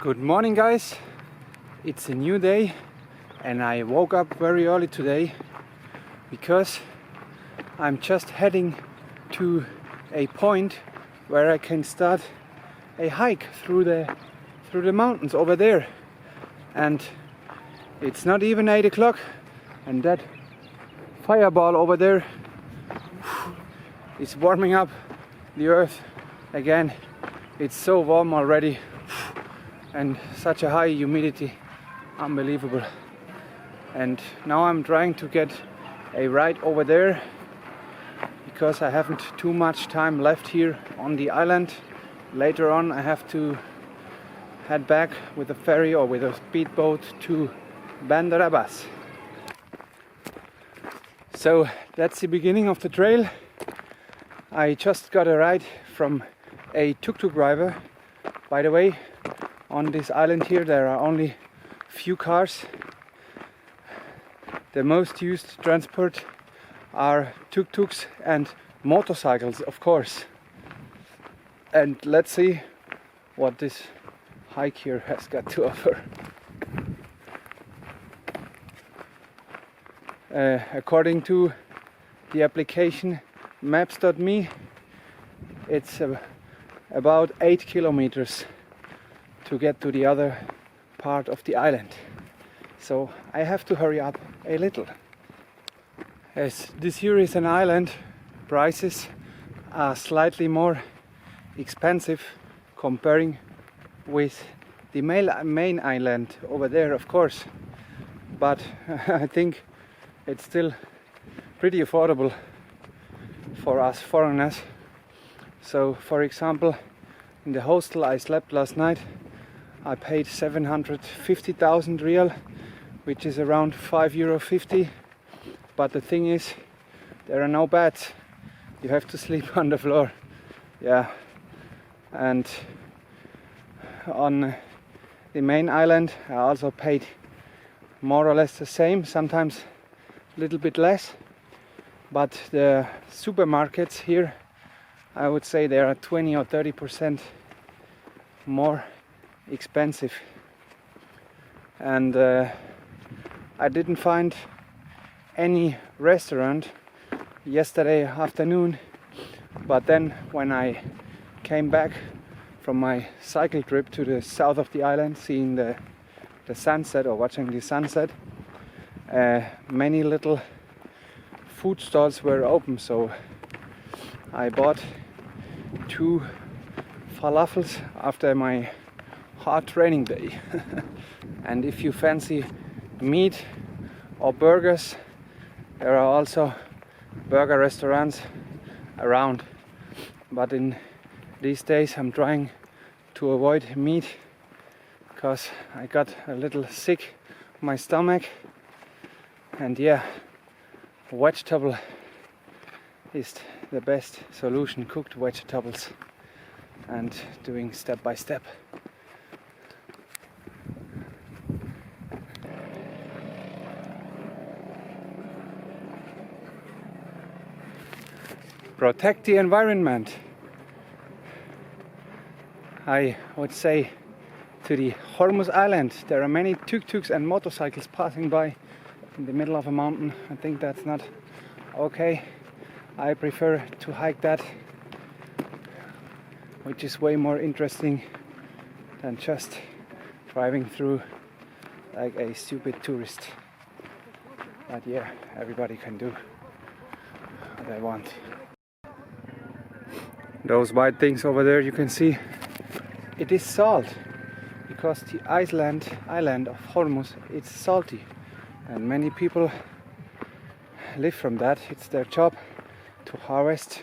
Good morning, guys. It's a new day and I woke up very early today because I'm just heading to a point where I can start a hike through the mountains over there. And it's not even 8 o'clock and that fireball over there is warming up the earth again. It's so warm already and such a high humidity, unbelievable. And now I'm trying to get a ride over there because I haven't too much time left here on the island. Later on I have to head back with a ferry or with a speedboat to Bandar Abbas. So that's the beginning of the trail. I just got a ride from a tuk-tuk driver. By the way, on this island here there are only few cars. The most used transport are tuk-tuks and motorcycles, of course. And let's see what this hike here has got to offer. According to the application maps.me, it's about 8 kilometers to get to the other part of the island. So I have to hurry up a little. As this here is an island, prices are slightly more expensive comparing with the main island over there, of course. But I think it's still pretty affordable for us foreigners. So for example, in the hostel I slept last night, I paid 750,000 real, which is around €5.50. But the thing is, there are no beds. You have to sleep on the floor. Yeah. And on the main island I also paid more or less the same, sometimes a little bit less. But the supermarkets here, I would say they are 20 or 30% more expensive. And I didn't find any restaurant yesterday afternoon, but then when I came back from my cycle trip to the south of the island, seeing the sunset or watching the sunset, many little food stalls were open, so I bought 2 falafels after my hard training day. And if you fancy meat or burgers, there are also burger restaurants around. But in these days I'm trying to avoid meat because I got a little sick in my stomach. And yeah, vegetable is the best solution, cooked vegetables and doing step by step. Protect the environment. I would say to the Hormuz Island there are many tuk-tuks and motorcycles passing by in the middle of a mountain. I think that's not okay. I prefer to hike that, which is way more interesting than just driving through like a stupid tourist. But yeah, everybody can do what they want. Those white things over there you can see, it is salt, because the island of Hormuz, it's salty and many people live from that. It's their job to harvest,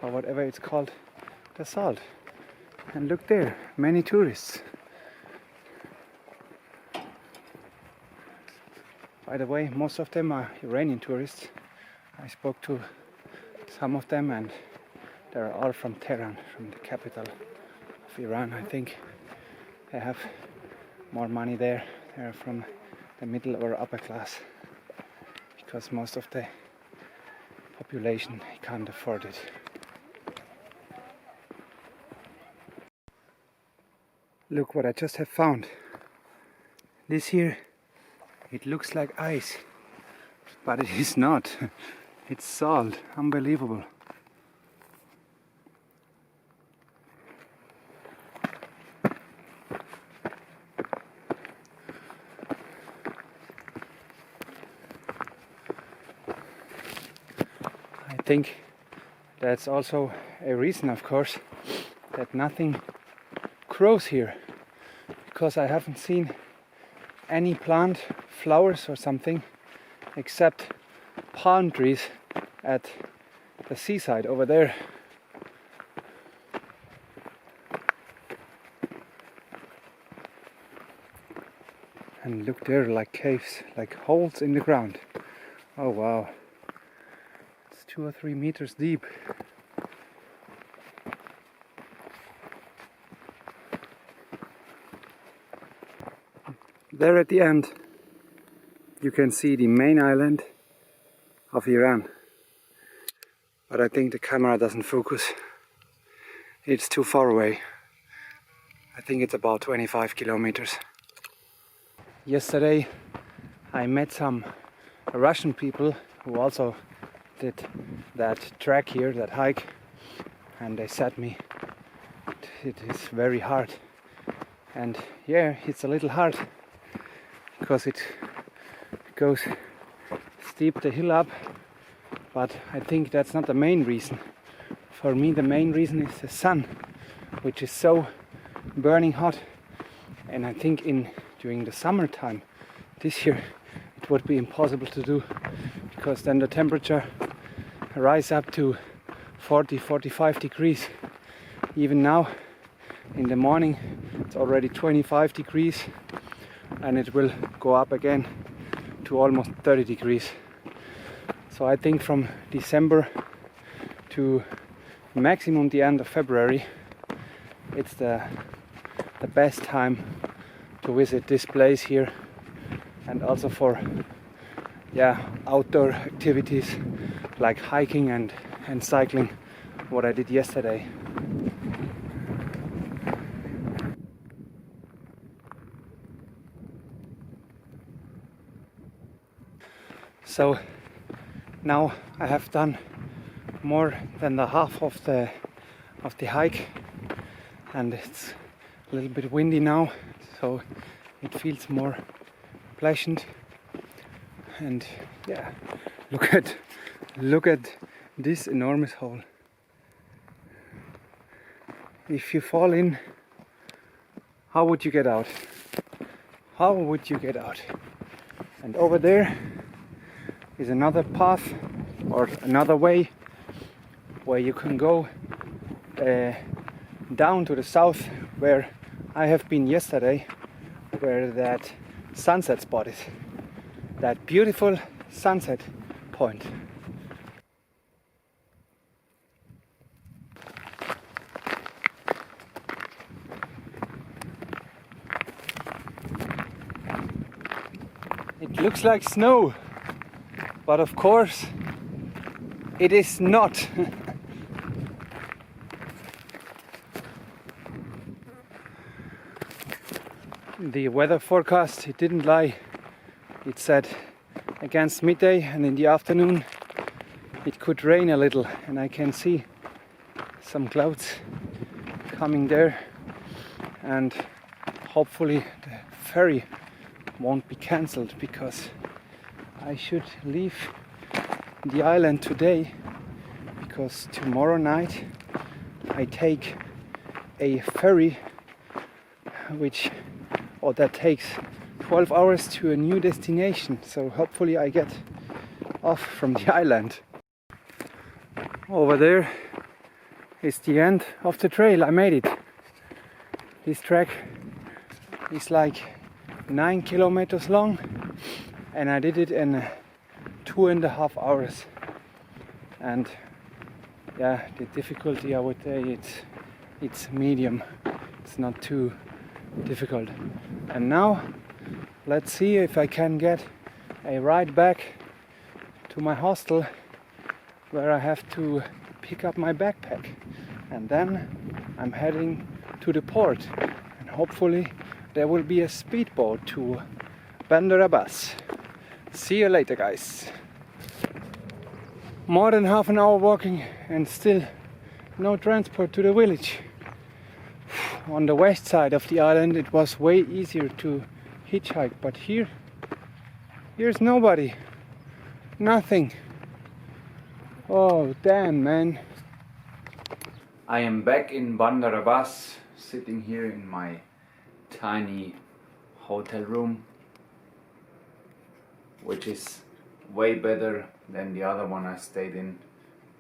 or whatever it's called, the salt. And look there, many tourists. By the way, most of them are Iranian tourists. I spoke to some of them and they're all from Tehran, from the capital of Iran. I think they have more money there. They're from the middle or upper class, because most of the population can't afford it. Look what I just have found. This here, it looks like ice, but it is not. It's salt. Unbelievable. I think that's also a reason, of course, that nothing grows here, because I haven't seen any plant, flowers or something, except palm trees at the seaside over there. And look there, like caves, like holes in the ground. Oh wow, it's 2 or 3 meters deep. There at the end you can see the main island of Iran, but I think the camera doesn't focus. It's too far away. I think it's about 25 kilometers. Yesterday I met some Russian people who also did that trek here, that hike, and they said me it is very hard. And yeah, it's a little hard because it goes steep the hill up, but I think that's not the main reason. For me the main reason is the sun, which is so burning hot, and I think during the summertime this year it would be impossible to do, because then the temperature rise up to 40-45 degrees. Even now in the morning it's already 25 degrees, and it will go up again to almost 30 degrees. So I think from December to maximum the end of February it's the best time to visit this place here, and also for outdoor activities like hiking and cycling, what I did yesterday. So now I have done more than the half of the hike, and it's a little bit windy now, so it feels more pleasant. And yeah, look at this enormous hole. If you fall in, how would you get out? How would you get out? And over there is another path or another way where you can go down to the south, where I have been yesterday, where that sunset spot is, that beautiful sunset point. It looks like snow, but of course it is not. The weather forecast, it didn't lie. It said against midday and in the afternoon it could rain a little, and I can see some clouds coming there, and hopefully the ferry won't be cancelled, because I should leave the island today, because tomorrow night I take a ferry that takes 12 hours to a new destination, so hopefully I get off from the island. Over there is the end of the trail. I made it. This trek is like 9 kilometers long, and I did it in 2.5 hours. And yeah, the difficulty, I would say it's medium. It's not too difficult. And now let's see if I can get a ride back to my hostel, where I have to pick up my backpack, and then I'm heading to the port, and hopefully there will be a speedboat to Bandar Abbas. See you later, guys. More than half an hour walking and still no transport to the village. On the west side of the island it was way easier to hitchhike, but here's nobody. Nothing. Oh damn, man. I am back in Bandar Abbas, sitting here in my tiny hotel room, which is way better than the other one I stayed in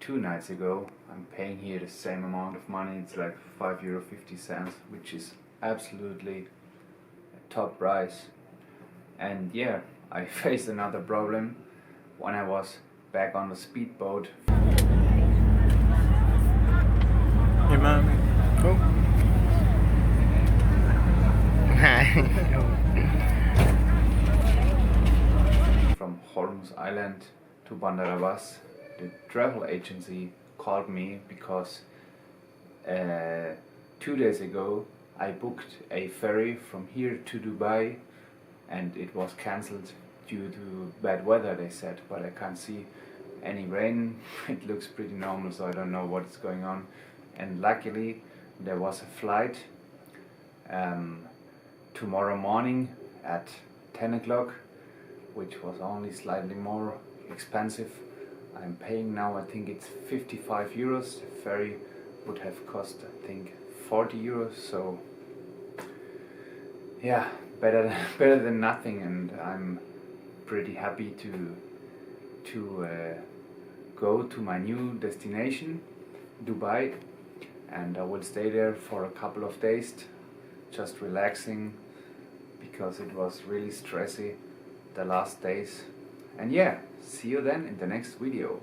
2 nights ago. I'm paying here the same amount of money. It's like €5.50, which is absolutely a top price. And yeah, I faced another problem when I was back on the speedboat. Hey, mommy. Cool. From Hormuz Island to Bandar Abbas, the travel agency called me because 2 days ago I booked a ferry from here to Dubai and it was cancelled due to bad weather, they said, but I can't see any rain. It looks pretty normal, so I don't know what's going on. And luckily there was a flight tomorrow morning at 10 o'clock, which was only slightly more expensive. I'm paying now, I think it's €55. The ferry would have cost, I think, €40. So yeah, better than nothing, and I'm pretty happy to go to my new destination, Dubai, and I will stay there for a couple of days, just relaxing, because it was really stressy the last days. And yeah, see you then in the next video.